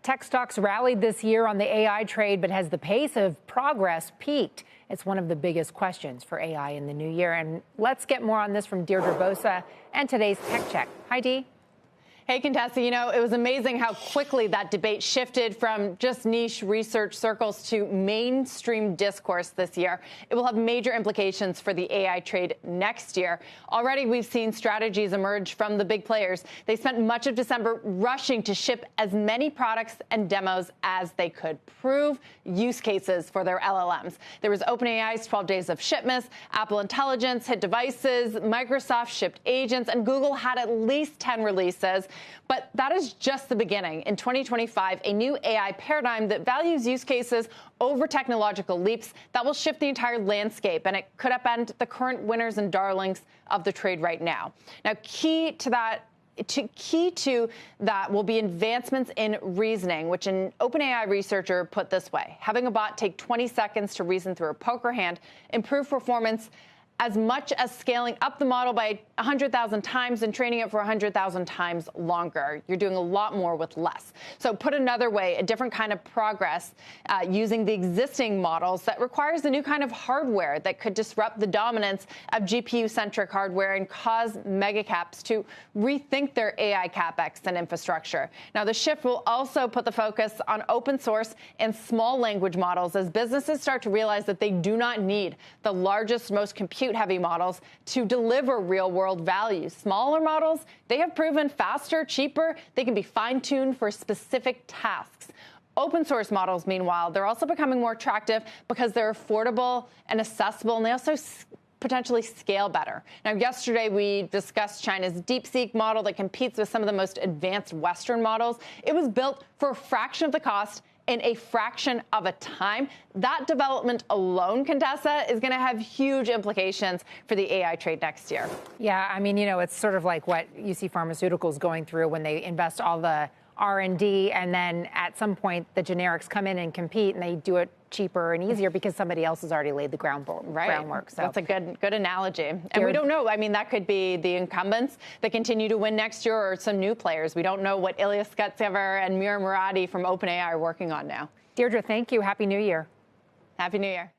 Tech stocks rallied this year on the AI trade, but has the pace of progress peaked? It's one of the biggest questions for AI in the new year. And let's get more on this from Deirdre Bosa and today's Tech Check. Hi, Dee. Hey, Contessa, it was amazing how quickly that debate shifted from just niche research circles to mainstream discourse this year. It will have major implications for the AI trade next year. Already, we've seen strategies emerge from the big players. They spent much of December rushing to ship as many products and demos as they could, prove use cases for their LLMs. There was OpenAI's 12 days of shipments, Apple Intelligence hit devices, Microsoft shipped agents, and Google had at least 10 releases. But that is just the beginning. In 2025, a new AI paradigm that values use cases over technological leaps that will shift the entire landscape, and it could upend the current winners and darlings of the trade right now. Now, key to that will be advancements in reasoning, which an OpenAI researcher put this way: having a bot take 20 seconds to reason through a poker hand, improve performance as much as scaling up the model by 100,000 times and training it for 100,000 times longer. You're doing a lot more with less. So put another way, a different kind of progress using the existing models that requires a new kind of hardware that could disrupt the dominance of GPU-centric hardware and cause megacaps to rethink their AI capex and infrastructure. Now, the shift will also put the focus on open source and small language models as businesses start to realize that they do not need the largest, most compute-heavy models to deliver real-world value. Smaller models, they have proven faster, cheaper. They can be fine-tuned for specific tasks. Open source models, meanwhile, they're also becoming more attractive because they're affordable and accessible, and they also potentially scale better. Now, yesterday we discussed China's DeepSeek model that competes with some of the most advanced Western models. It was built for a fraction of the cost in a fraction of a time. That development alone, Contessa, is going to have huge implications for the AI trade next year. Yeah, I mean, it's sort of like what you see pharmaceuticals going through when they invest all the R&D, and then at some point the generics come in and compete, and they do it cheaper and easier because somebody else has already laid the groundwork. So that's a good analogy. And we don't know. I mean, that could be the incumbents that continue to win next year, or some new players. We don't know what Ilya Sutskever and Mira Murati from OpenAI are working on now. Deirdre, thank you. Happy New Year. Happy New Year.